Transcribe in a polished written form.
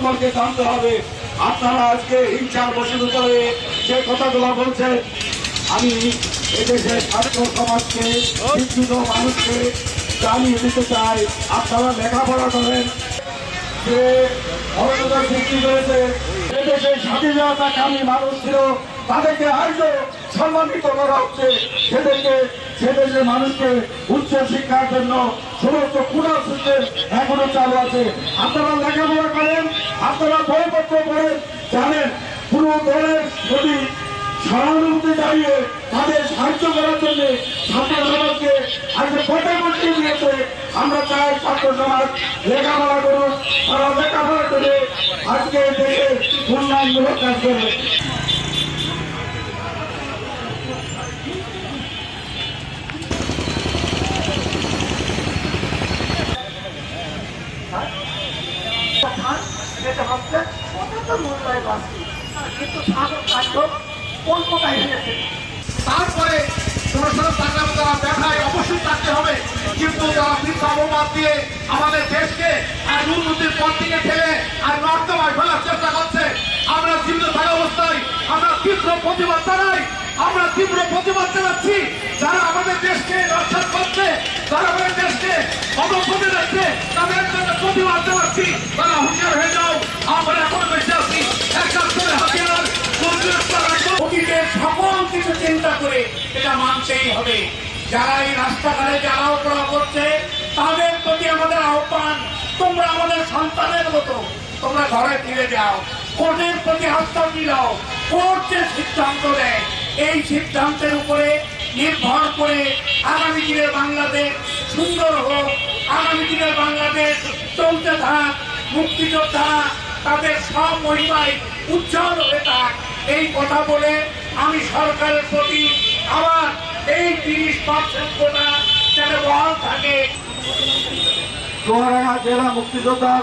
সম্পর্কে জানতে হবে। আপনারা আজকে হিংসার বশীভূত হয়ে যে কথাগুলো বলছেন, আমি এদেশের ছাত্র সমাজকে, শিক্ষিত মানুষকে জানিয়ে দিতে চাই, আপনারা লেখাপড়া করেন। যে অরাজকতা সৃষ্টি করেছে, এদেশের স্বাধীনতাকামী মানুষ ছিল, তাদেরকে আজও সম্মানিত করা হচ্ছে। সেদেশের মানুষকে উচ্চ শিক্ষার জন্য সমস্ত পুরা সিস্টেম এখনো চালু আছে। আপনারা লেখাপড়া করেন, আপনারা বইপত্র পড়েন, জানেন পুরো দলের প্রতি সহানুভূতি দাঁড়িয়ে তাদের সাহায্য করার জন্য ছাত্র সমাজকে আজকে পথে দিয়েছে। আমরা চাই ছাত্র সমাজ লেখাপড়া করুন, তারা লেখাপড়া করে আজকে দেশের উন্নয়নমূলক কাজ করবে। তারপরে তারা দেখায় অবশ্যই থাকতে হবে, কিন্তু তারা মিথ্যা অপবাদ দিয়ে আমাদের দেশকে আর উন্নতির পথ থেকে ঠেলে আর নর্দমায় ফেলার চেষ্টা করছে। আমরা জীবিত থাকা অবস্থায় আমরা তীব্র প্রতিবাদ জানাই, আমরা তীব্র প্রতিবাদ জানাচ্ছি। যারা আমাদের দেশকে রক্ষা করছে, যারা আমাদের দেশকে অবক্ষতি রাখছে, তাদের জন্য প্রতিবাদ জানাচ্ছি। তারা হুঁশিয়ার হয়ে যাও, আমরা এখন বেঁচে আছি। একাত্তরে হাতিয়ার অতীতের সকল কিছু চিন্তা করে এটা মানতেই হবে। যারা এই রাস্তাঘাটে জ্বালাও পোড়া করছে, তাদের প্রতি আমাদের আহ্বান, তোমরা আমাদের সন্তানের মতো, তোমরা ঘরে ফিরে যাও, কোর্টের প্রতি আস্থা দিলাও। কোর্ট যে সিদ্ধান্ত দেয়, এই সিদ্ধান্তের উপরে নির্ভর করে আগামী দিনের বাংলাদেশ সুন্দর হোক, আগামী দিনের বাংলাদেশ চলতে থাক, মুক্তিযোদ্ধা তাদের সব মহিমায় উজ্জ্বল হয়ে থাক। এই কথা বলে আমি সরকারের প্রতি আবার এই 30% কোটা যাতে বহাল থাকে। চুয়াডাঙ্গা জেলা মুক্তিযোদ্ধার